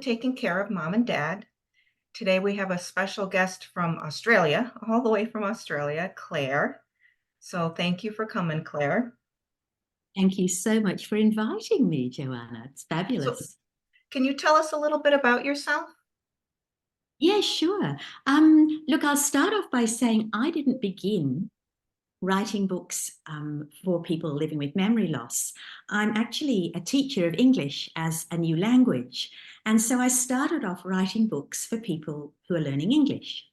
Taking care of mom and dad. Today we have a special guest from Australia, all the way from Australia, Claire. So thank you for coming, Claire. Thank you so much for inviting me, Joanna. It's So fabulous. can you tell us a little bit about yourself? Yeah, sure. Look, I'll start off by saying I didn't begin writing books for people living with memory loss. I'm actually a teacher of English as a new language. And so I started off writing books for people who are learning English.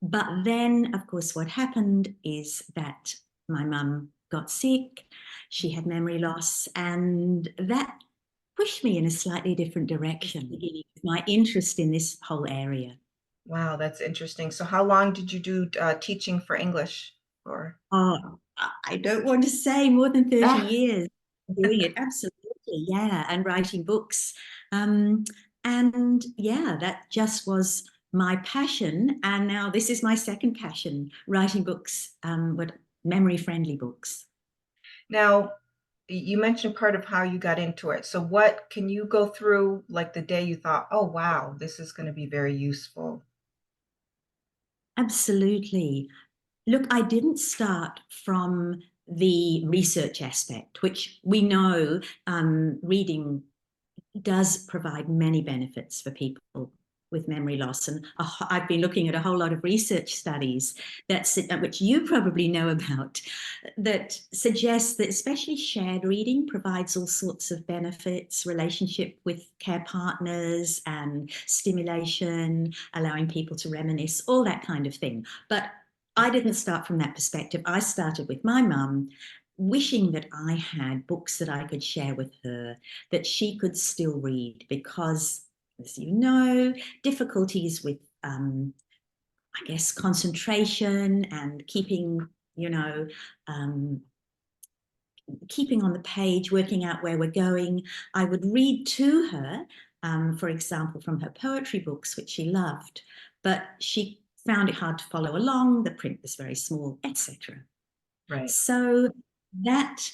But then, of course, what happened is that my mum got sick, she had memory loss, and that pushed me in a slightly different direction, beginning with my interest in this whole area. Wow, that's interesting. So how long did you do teaching for English for? Oh, I don't want to say more than 30 Ah, years doing it. Absolutely, yeah, and writing books. Um, and yeah, that just was my passion. And now this is my second passion, writing books, what memory-friendly books. now, you mentioned part of how you got into it. So what can you go through like the day you thought, "Oh, wow, this is going to be very useful." Absolutely. Look, I didn't start from the research aspect, which we know reading does provide many benefits for people with memory loss. And I've been looking at a whole lot of research studies which you probably know about, that suggest that especially shared reading provides all sorts of benefits, relationship with care partners and stimulation, allowing people to reminisce, all that kind of thing. But I didn't start from that perspective. I started with my mum, wishing that I had books that I could share with her that she could still read because, as you know, difficulties with, I guess, concentration and you know, um, keeping on the page, working out where we're going. I would read to her, for example, from her poetry books, which she loved, but she found it hard to follow along. The print was very small, etc. Right. So that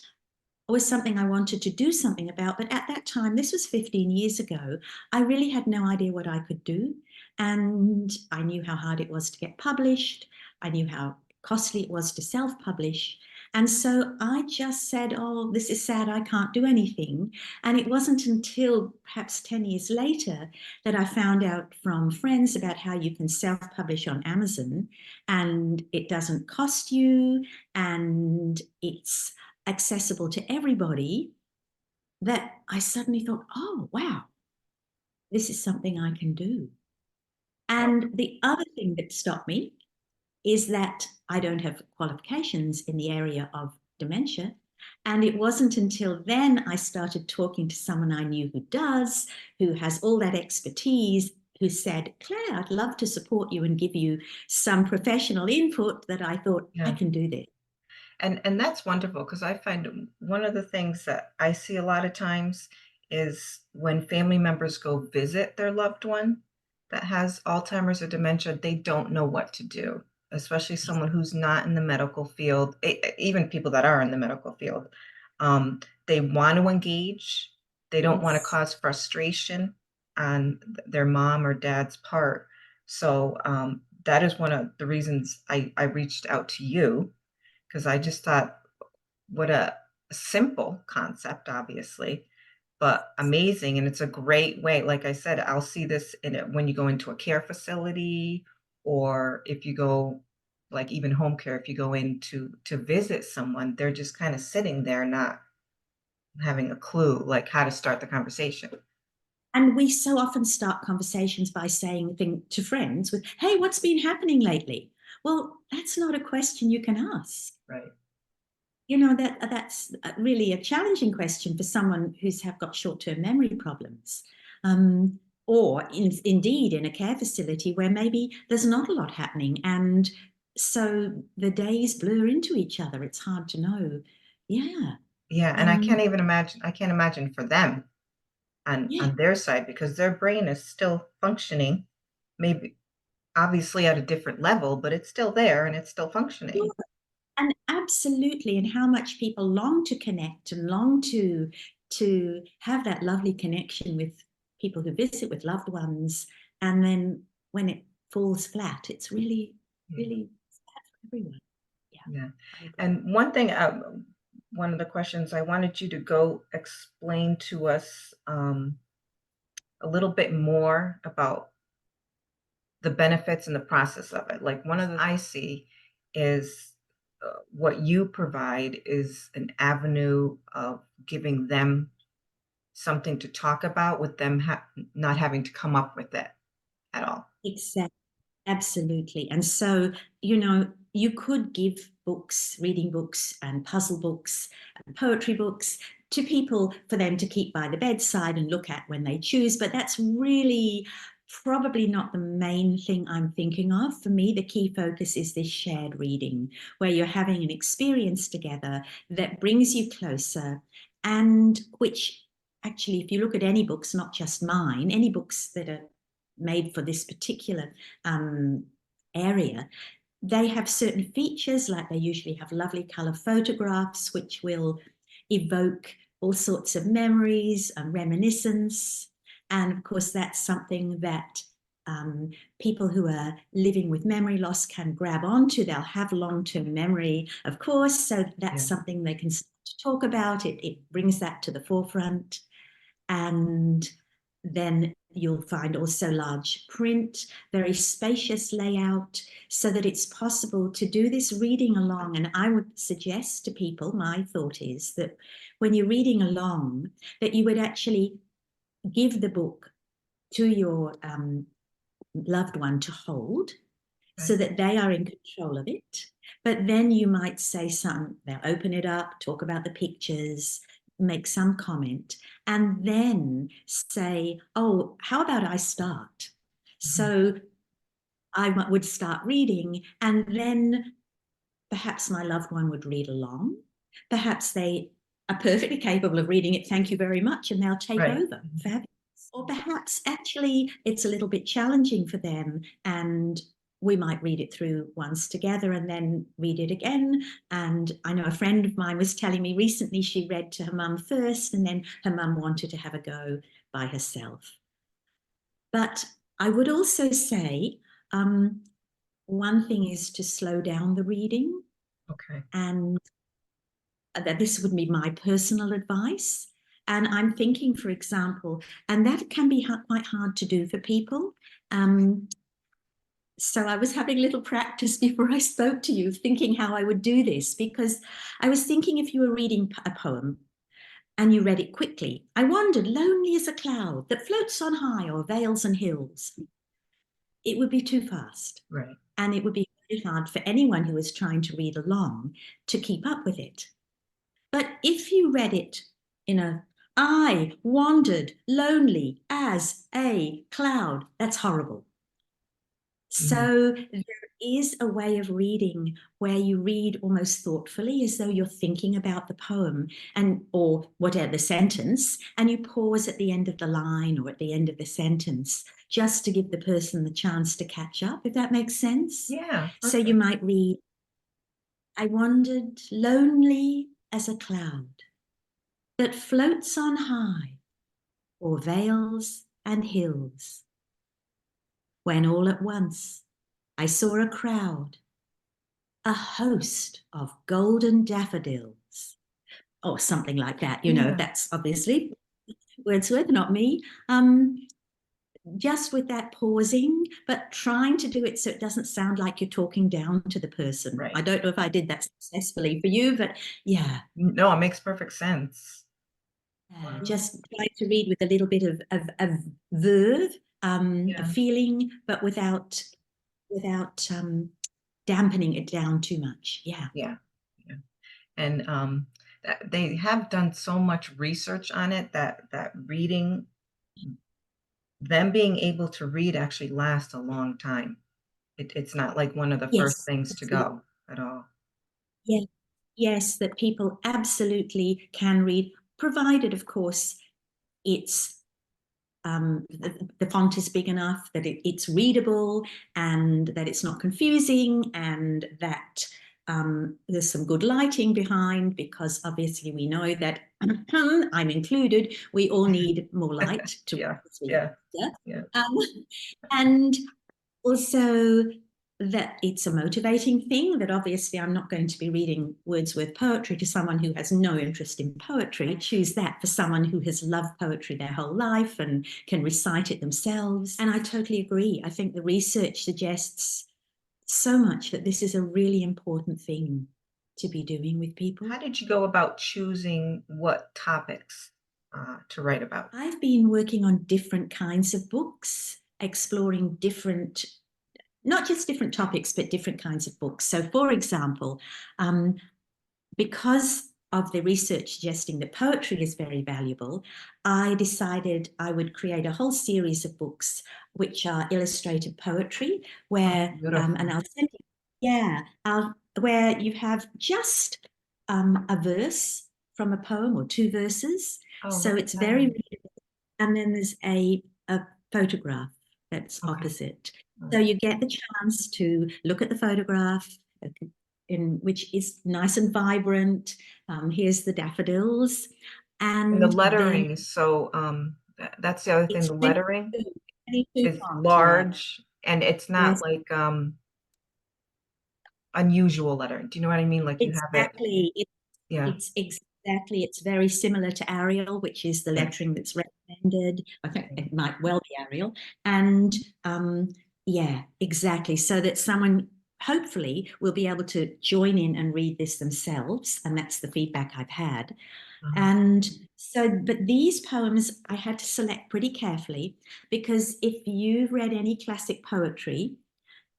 was something I wanted to do something about. But at that time, this was 15 years ago, I really had no idea what I could do. And I knew how hard it was to get published. I knew how costly it was to self publish. And so I just said, oh, this is sad. I can't do anything. And it wasn't until perhaps 10 years later that I found out from friends about how you can self publish on Amazon and it doesn't cost you and it's accessible to everybody, that I suddenly thought, oh, wow, this is something I can do. Well, And the other thing that stopped me is that I don't have qualifications in the area of dementia. And it wasn't until then I started talking to someone I knew who does, who has all that expertise, who said, Claire, I'd love to support you and give you some professional input, that I thought, I yeah. can do this. And that's wonderful because I find one of the things that I see a lot of times is when family members go visit their loved one that has Alzheimer's or dementia, they don't know what to do, especially someone who's not in the medical field, even people that are in the medical field. They want to engage, they don't want to Yes. cause frustration on their mom or dad's part. So that is one of the reasons I reached out to you because I just thought, what a simple concept, obviously, but amazing. And it's a great way. Like I said, I'll see this in it when you go into a care facility or if you go like even home care, if you go in to visit someone, they're just kind of sitting there, not having a clue like how to start the conversation. And we so often start conversations by saying thing to friends with, hey, what's been happening lately? Well, that's not a question you can ask. Right. You know, that's really a challenging question for someone who's have got short-term memory problems. Or indeed in a care facility where maybe there's not a lot happening. And so the days blur into each other. It's hard to know. Yeah. Yeah. And Um, I can't imagine for them yeah. on their side because their brain is still functioning, maybe obviously at a different level, but it's still there and it's still functioning. And absolutely, and how much people long to connect and long to have that lovely connection with people who visit with loved ones, and then when it falls flat, it's really, really sad for everyone. Yeah, Yeah. I agree. And one of the questions I wanted you to go explain to us a little bit more about the benefits and the process of it. Like one of the I see is what you provide is an avenue of giving them something to talk about with them not having to come up with it at all. Exactly. Absolutely. And so, you know, you could give books, reading books and puzzle books and poetry books to people for them to keep by the bedside and look at when they choose. But that's really probably not the main thing I'm thinking of. For me, the key focus is this shared reading, where you're having an experience together that brings you closer, and which actually, if you look at any books, not just mine, any books that are made for this particular area, they have certain features, like they usually have lovely color photographs, which will evoke all sorts of memories and reminiscence. And of course, that's something that people who are living with memory loss can grab onto. They'll have long-term memory, of course, so that's Yeah. something they can start to talk about. It brings that to the forefront. And then you'll find also large print, very spacious layout, so that it's possible to do this reading along. And I would suggest to people, my thought is that when you're reading along, that you would actually give the book to your loved one to hold, so Right. that they are in control of it. But then you might say something, they'll open it up, talk about the pictures, make some comment, and then say, oh, how about I start? Mhm. So I would start reading, and then perhaps my loved one would read along. Perhaps they are perfectly capable of reading it, thank you very much, and they'll take Right. over. Fabulous. Or perhaps actually it's a little bit challenging for them, and we might read it through once together and then read it again. And I know a friend of mine was telling me recently she read to her mum first, and then her mum wanted to have a go by herself. But I would also say one thing is to slow down the reading, Okay. and that this would be my personal advice. And I'm thinking, for example, and that can be quite hard to do for people. So I was having a little practice before I spoke to you, thinking how I would do this, because I was thinking if you were reading a poem and you read it quickly, I wandered lonely as a cloud that floats on high o'er vales and hills. It would be too fast. Right. And it would be very hard for anyone who is trying to read along to keep up with it. But if you read it in a, I wandered lonely as a cloud, that's horrible. Mhm. So there is a way of reading where you read almost thoughtfully, as though you're thinking about the poem and or whatever the sentence, and you pause at the end of the line or at the end of the sentence just to give the person the chance to catch up, if that makes sense. Yeah. So you Perfect. might read, I wandered lonely as a cloud that floats on high o'er vales and hills, when all at once I saw a crowd, a host of golden daffodils, or something like that. You know, Yeah. that's obviously Wordsworth, not me. Just with that pausing, but trying to do it so it doesn't sound like you're talking down to the person. Right. I don't know if I did that successfully for you, but yeah, No, it makes perfect sense. Wow. just try to read with a little bit of verve, a Yeah. feeling, but without dampening it down too much. Yeah. Yeah. Yeah. And they have done so much research on it that reading, them being able to read actually lasts a long time. It's not like one of the first Yes. things to Absolutely. go at all. Yeah. Yes, that people absolutely can read, provided, of course, it's the font is big enough that it's readable and that it's not confusing, and that There's some good lighting behind, because obviously we know that I'm included, we all need more light to Yeah, sleep yeah, better. yeah. And also that it's a motivating thing, that obviously I'm not going to be reading Wordsworth poetry to someone who has no interest in poetry. Choose that for someone who has loved poetry their whole life and can recite it themselves. And I totally agree. I think the research suggests so much that this is a really important thing to be doing with people. How did you go about choosing what topics to write about? I've been working on different kinds of books, exploring different, not just different topics, but different kinds of books. So, for example, because of the research suggesting that poetry is very valuable, I decided I would create a whole series of books which are illustrated poetry, Oh, where, and beautiful. I'll send you, yeah, where you have just a verse from a poem or two verses. Oh, So look it's at very that. readable. And then there's a photograph that's Okay. opposite. Mm. So you get the chance to look at the photograph, in which is nice and vibrant. Here's the daffodils, And the and then lettering is so, that's the other thing, it's the lettering 22 is font, yeah. large and it's not Yes, like unusual lettering. Do you know what I mean? Like you have it, exactly. yeah, It's exactly, it's very similar to Arial, which is the yeah, lettering that's recommended. I think yeah. it might well be Arial. And yeah, exactly. So that someone hopefully will be able to join in and read this themselves. And that's the feedback I've had. Uh-huh. And so, but these poems I had to select pretty carefully, because if you've read any classic poetry,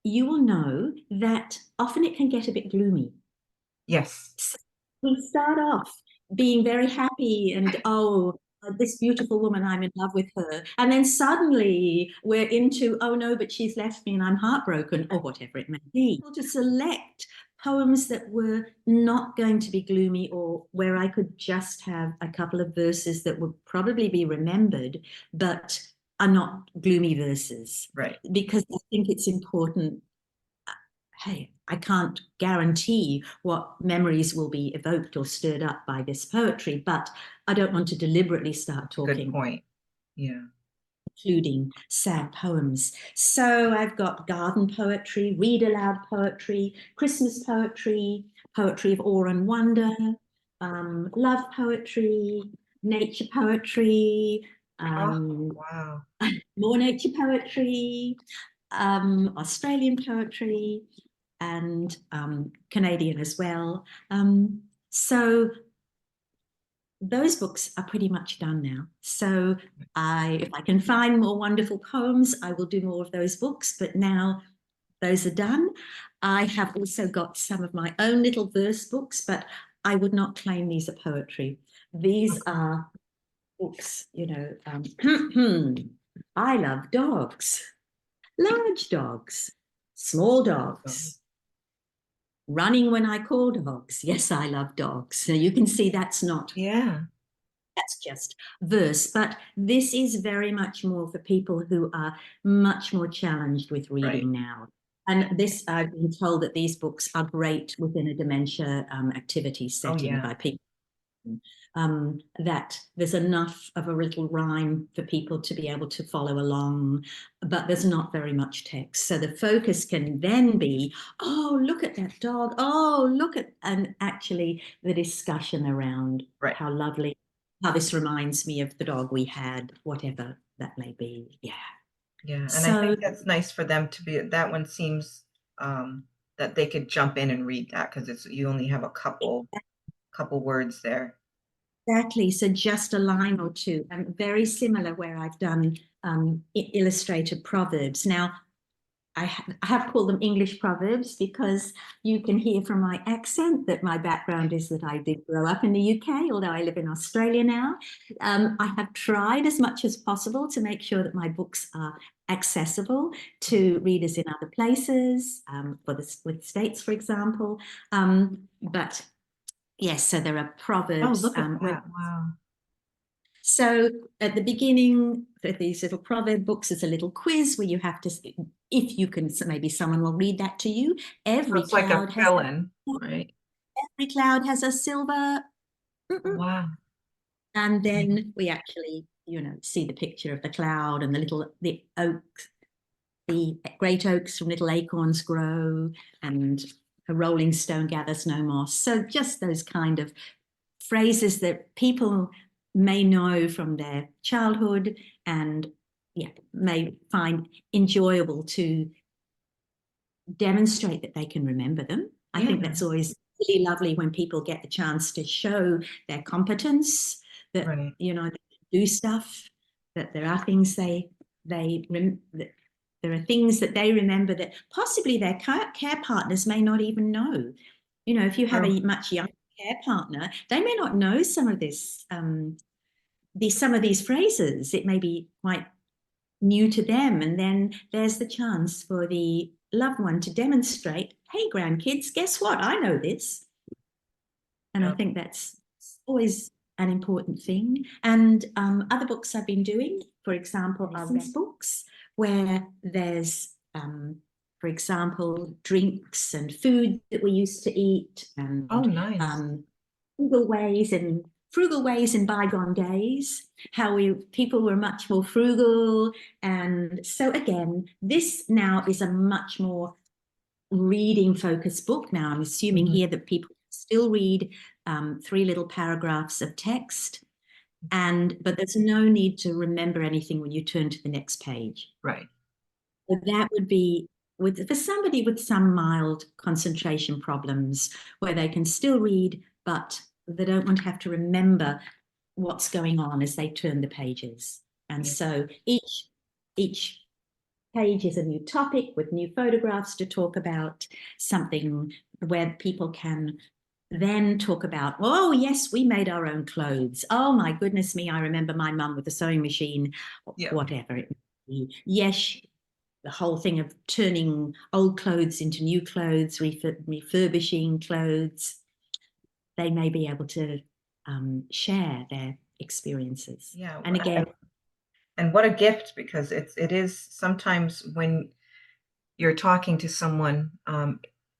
you will know that often it can get a bit gloomy. Yes, So we start off being very happy and, oh, this beautiful woman, I'm in love with her. And then suddenly we're into, oh no, but she's left me and I'm heartbroken, or whatever it may be. To select poems that were not going to be gloomy, or where I could just have a couple of verses that would probably be remembered, but are not gloomy verses. right. Because I think it's important. Hey, I can't guarantee what memories will be evoked or stirred up by this poetry, but I don't want to deliberately start Good talking, point. Yeah. including sad poems. So I've got garden poetry, read aloud poetry, Christmas poetry, poetry of awe and wonder, love poetry, nature poetry, Oh, um, wow. more nature poetry, Australian poetry, and Canadian as well. So those books are pretty much done now. So if I can find more wonderful poems, I will do more of those books. But now those are done. I have also got some of my own little verse books, but I would not claim these are poetry. These Okay. are books, I love dogs, large dogs, small dogs, running when I call dogs. Yes, I love dogs. So you can see Yeah. that's just verse, but this is very much more for people who are much more challenged with Right. reading now. And this, I've been told that these books are great within a dementia activity Oh, setting yeah. by people. That there's enough of a little rhyme for people to be able to follow along, but there's not very much text. So the focus can then be, oh, look at that dog. Oh, look at, and actually the discussion around Right. how lovely, how this reminds me of the dog we had, whatever that may be. Yeah. Yeah. And I So think that's nice for them to be, that one seems um, that they could jump in and read that because it's, you only have a couple words there. exactly. So just a line or two, and very similar where I've done illustrated proverbs. Now, I have called them English proverbs because you can hear from my accent that my background is that I did grow up in the UK, although I live in Australia now. I have tried as much as possible to make sure that my books are accessible to readers in other places, with states, for example. But yes, so there are Oh, proverbs. look at that. Wow. So at the beginning for these little proverb books, there's a little quiz where you have to if you can, so maybe someone will read that to you. So it's like a Has fill-in, right? every cloud has a silver. Wow. And then we actually, see the picture of the cloud and the oaks, the great oaks from little acorns grow, and a rolling stone gathers no moss. So just those kind of phrases that people may know from their childhood and may find enjoyable to demonstrate that they can remember them. I think that's always really lovely when people get the chance to show their competence, that Right. they do stuff, that there are things that there are things that they remember that possibly their care partners may not even know. If you have a much younger care partner, they may not know some of these phrases. It may be quite new to them, and then there's the chance for the loved one to demonstrate, hey grandkids, guess what, I know this. And I think that's always an important thing. And other books I've been doing, for example, are books where there's for example, drinks and food that we used to eat, and Nice. frugal ways in bygone days, how people were much more frugal. And so again, this now is a much more reading focused book. Now I'm assuming here that people still read 3 little paragraphs of text, but there's no need to remember anything when you turn to the next page. Right. So that would be for somebody with some mild concentration problems, where they can still read, but they don't want to have to remember what's going on as they turn the pages. And so each page is a new topic with new photographs to talk about, something where people can then talk about, oh yes, we made our own clothes. Oh my goodness me, I remember my mum with a sewing machine, whatever it may be. Yes, the whole thing of turning old clothes into new clothes, refurbishing clothes. They may be able to share their experiences. Yeah. And again, and what a gift, because it is sometimes when you're talking to someone,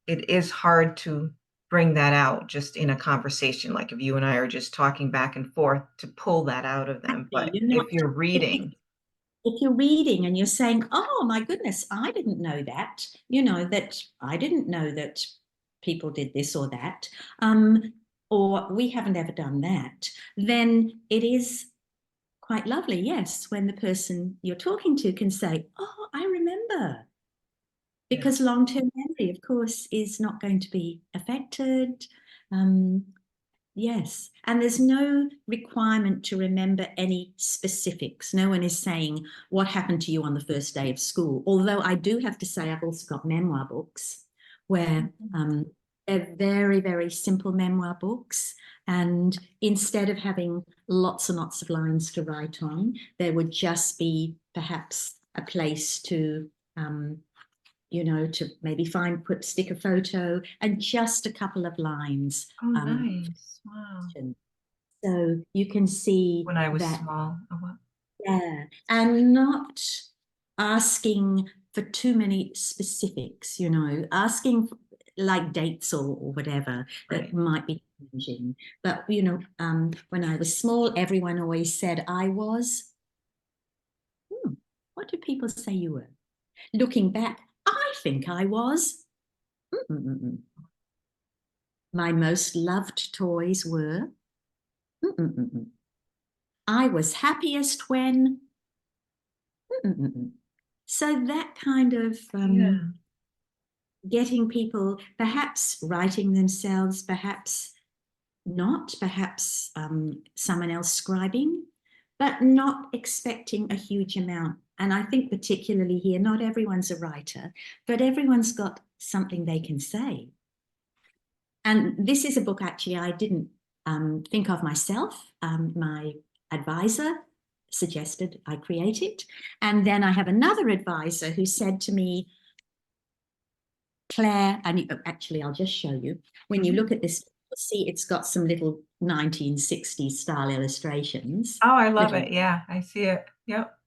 it is hard to bring that out just in a conversation. Like if you and I are just talking back and forth, to pull that out of them. But if you're reading, if you're reading and you're saying, oh my goodness, I didn't know that, that I didn't know that people did this or that, or we haven't ever done that, then it is quite lovely, yes, when the person you're talking to can say, oh, I remember. Because long-term memory, of course, is not going to be affected. Yes, and there's no requirement to remember any specifics. No one is saying what happened to you on the first day of school. Although I do have to say I've also got memoir books where they're very, very simple memoir books. And instead of having lots and lots of lines to write on, there would just be perhaps a place to to maybe stick a photo and just a couple of lines. oh, nice. Wow. So you can see When I was that, small. Oh, wow. and not asking for too many specifics, asking for, like dates or whatever, that might be challenging. But, when I was small, everyone always said I was, what do people say you were? Looking back, I think I was. My most loved toys were. I was happiest when. So that kind of getting people perhaps writing themselves, perhaps not, perhaps someone else scribing, but not expecting a huge amount. And I think particularly here, not everyone's a writer, but everyone's got something they can say. And this is a book actually I didn't think of myself. My advisor suggested I create it. And then I have another advisor who said to me, Claire, and actually I'll just show you. When you look at this, you'll see it's got some little 1960s style illustrations. Oh, I love it. Yeah, I see it. Yep.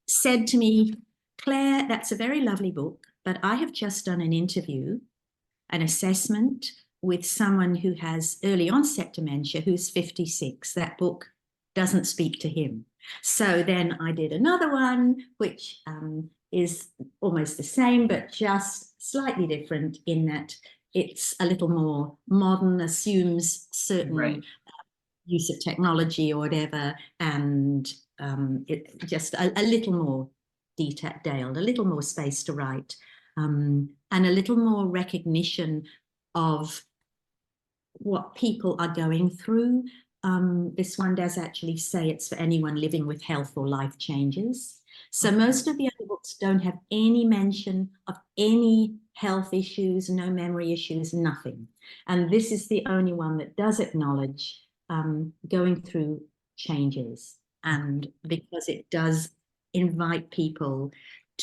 Said to me, Claire, that's a very lovely book, but I have just done an interview, an assessment with someone who has early onset dementia who's 56. That book doesn't speak to him. So then I did another one, which is almost the same, but just slightly different in that it's a little more modern, assumes certain Right. use of technology or whatever, and it just a little more detailed, a little more space to write, and a little more recognition of what people are going through. This one does actually say it's for anyone living with health or life changes. So Okay. most of the other books don't have any mention of any health issues, no memory issues, nothing. And this is the only one that does acknowledge going through changes. Okay. And because it does invite people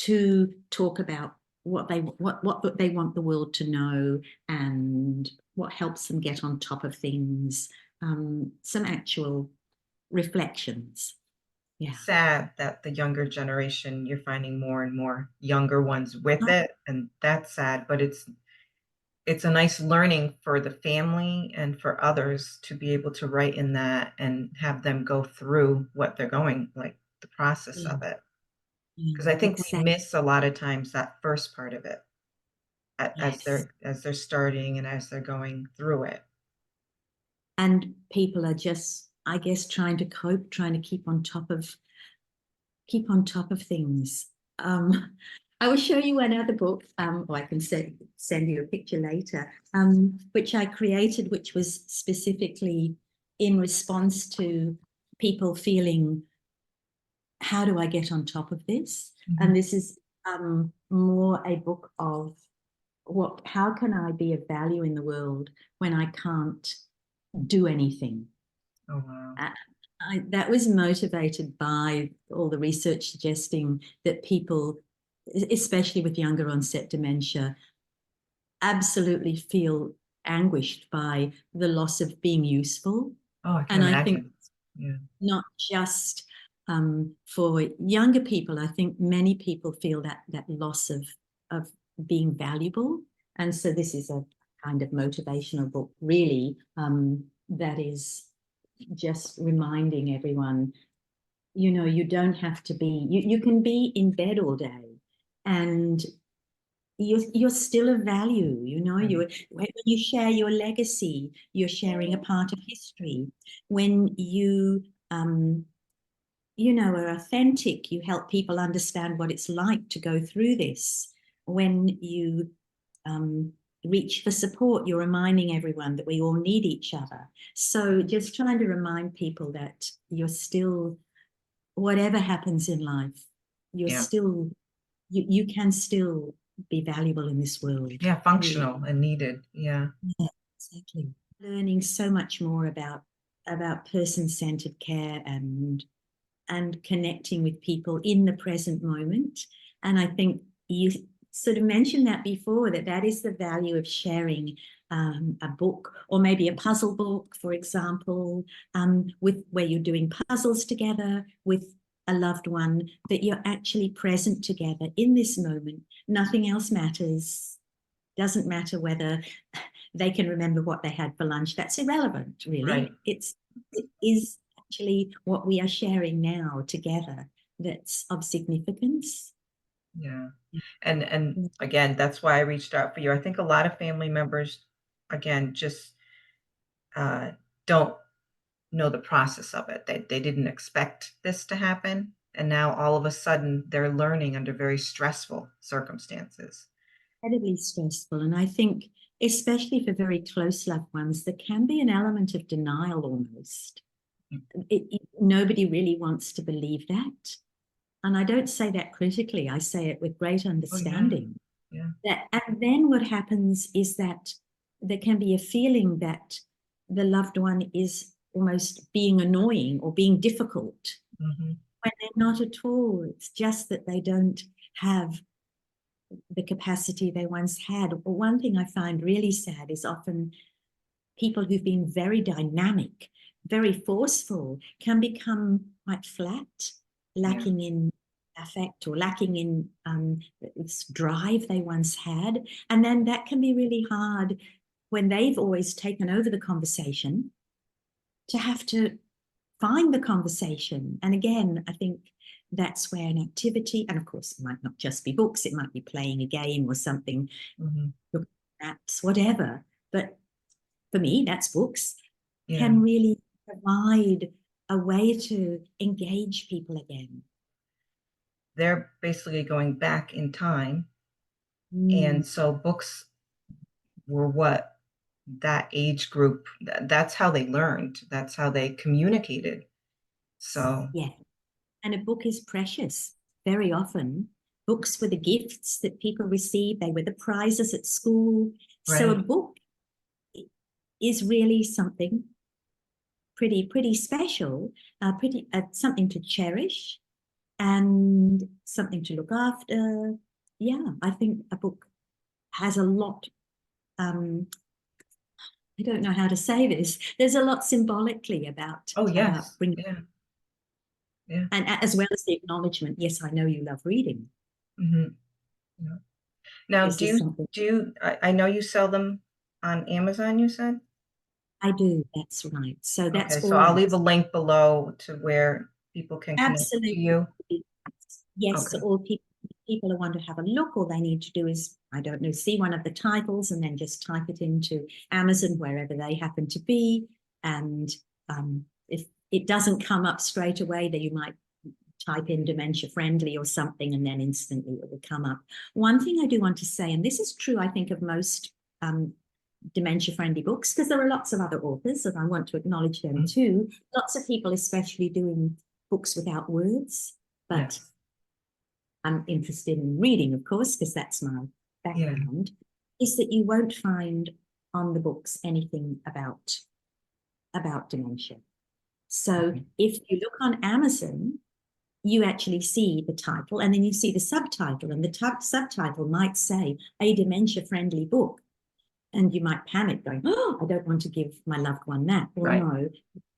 to talk about what they want the world to know and what helps them get on top of things, some actual reflections. Yeah. Sad that the younger generation, you're finding more and more younger ones with Oh, it, and that's sad, but it's a nice learning for the family and for others to be able to write in that and have them go through what they're going, like the process yeah, of it. yeah, Because I think we exactly. miss a lot of times that first part of it as Yes. they're starting and as they're going through it. And people are just, I guess, trying to cope, trying to keep on top of things. I will show you another book, or I can send you a picture later, which I created, which was specifically in response to people feeling, how do I get on top of this? Mhm. And this is more a book of how can I be of value in the world when I can't do anything? Oh, wow. Uh, that was motivated by all the research suggesting that people, especially with younger onset dementia, absolutely feel anguished by the loss of being useful. Oh, I can And I think imagine. Yeah. not just for younger people, I think many people feel that loss of being valuable. And so this is a kind of motivational book, really, that is just reminding everyone, you don't have to be, you can be in bed all day and you're still of value. Right. When you share your legacy, you're sharing a part of history. When are authentic, you help people understand what it's like to go through this. When you um, reach for support, you're reminding everyone that we all need each other. So just trying to remind people that you're still, whatever happens in life, you're Yeah. still, you can still be valuable in this world, Yeah, really. functional and needed. Yeah. Yeah, exactly. Learning so much more about person-centered care and connecting with people in the present moment. And I think you sort of mentioned that before, that is the value of sharing a book, or maybe a puzzle book, for example, with where you're doing puzzles together with a loved one, that you're actually present together in this moment. Nothing else matters. Doesn't matter whether they can remember what they had for lunch. That's irrelevant, really. Right. It is actually what we are sharing now together that's of significance. Yeah. And again, that's why I reached out for you. I think a lot of family members, again, just uh, don't know the process of it. They didn't expect this to happen, and now all of a sudden they're learning under very stressful circumstances. Incredibly stressful. And I think, especially for very close loved ones, there can be an element of denial almost. Mm. Nobody really wants to believe that. And I don't say that critically, I say it with great Oh yeah, understanding. yeah. And then what happens is that there can be a feeling that the loved one is almost being annoying or being difficult, Hmm. when they're not at all. It's just that they don't have the capacity they once had. One thing I find really sad is often people who've been very dynamic, very forceful, can become quite flat, Yeah, lacking in affect or lacking in this drive they once had. And then that can be really hard when they've always taken over the conversation to have to find the conversation. And again, I think that's where an activity, and of course, it might not just be books, it might be playing a game or something, Mhm. apps, whatever. But for me, that's books, Yeah. can really provide a way to engage people again. They're basically going back in time, Mm, and so books were what that age group that's how they learned, that's how they communicated. So, yeah. And a book is precious. Very often, books were the gifts that people received, they were the prizes at school. So a right. book is really something pretty special, pretty something to cherish and something to look after. Yeah, I think a book has a lot. Um, I don't know how to say this. There's a lot symbolically Oh, about yes. bringing, Yeah, yeah. and as well as the acknowledgement. Yes, I know you love reading. Mhm. Yeah. Now, This is something I know you sell them on Amazon, you said? I do. That's right. So Okay, that's so I'll all. leave a link below to where people can connect to Absolutely. you. Yes, so Okay, all people who want to have a look, all they need to do is, I don't know, see one of the titles and then just type it into Amazon, wherever they happen to be. And if it doesn't come up straight away, then you might type in dementia friendly or something, and then instantly it will come up. One thing I do want to say, and this is true, I think, of most um, dementia friendly books, because there are lots of other authors, and I want to acknowledge them mhm, too. Lots of people, especially doing books without words, but yes, I'm interested in reading, of course, because that's my yeah, background, is that you won't find on the books anything about dementia. So okay, if you look on Amazon, you actually see the title and then you see the subtitle, and the subtitle might say a dementia friendly book. And you might panic going, oh, I don't want to give my loved one that. Well, right,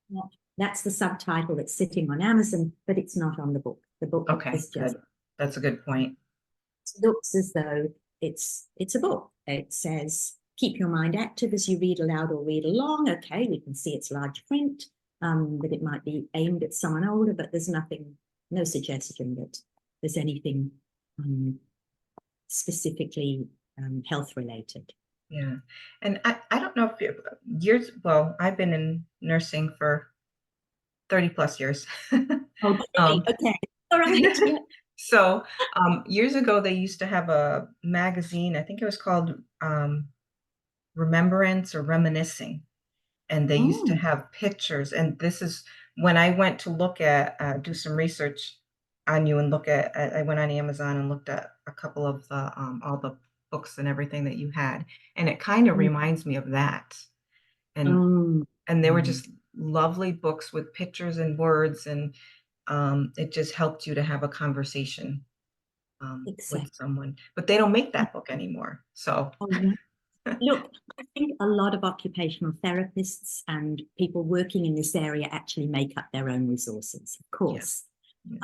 no, that's the subtitle that's sitting on Amazon, but it's not on the book. The book okay, is just good. That's a good point. looks as though it's a book. It says, keep your mind active as you read aloud or read along. Okay, we can see it's large print, that it might be aimed at someone older, but there's nothing, no suggestion that there's anything specifically health related. Yeah, and I don't know if you years well, I've been in nursing for 30 plus years. Okay, Um, okay, all right, yeah. so, years ago, they used to have a magazine, I think it was called, Remembrance or Reminiscing, and they used to Oh, have pictures, and this is when I went to look at, do some research on you and look at I went on Amazon and looked at a couple of the, all the books and everything that you had, and it kinda mm, reminds me of that, and mm, they were mm, just lovely books with pictures and words, and, it just helped you to have a conversation, with exactly. someone, but they don't make that book anymore, so Oh, yeah. Look, I think a lot of occupational therapists and people working in this area actually make up their own resources, of yes, course. yes.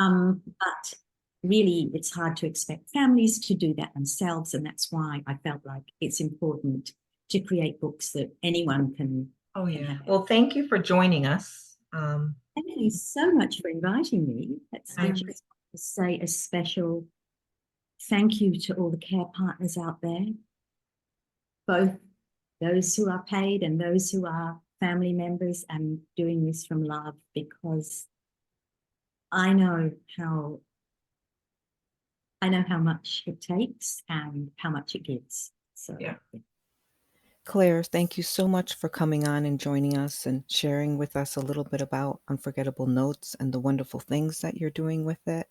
But really, it's hard to expect families to do that themselves. And that's why I felt like it's important to create books that anyone Oh, can yeah. have. Well, thank you for joining us. Thank you so much for inviting me. I I just want to say a special thank you to all the care partners out there, both those who are paid and those who are family members, and doing this from love, because I know how much it takes and how much it gives. So yeah. yeah. Claire, thank you so much for coming on and joining us and sharing with us a little bit about Unforgettable Notes and the wonderful things that you're doing with it.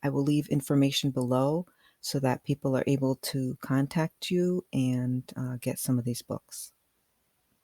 I will leave information below so that people are able to contact you and get some of these books.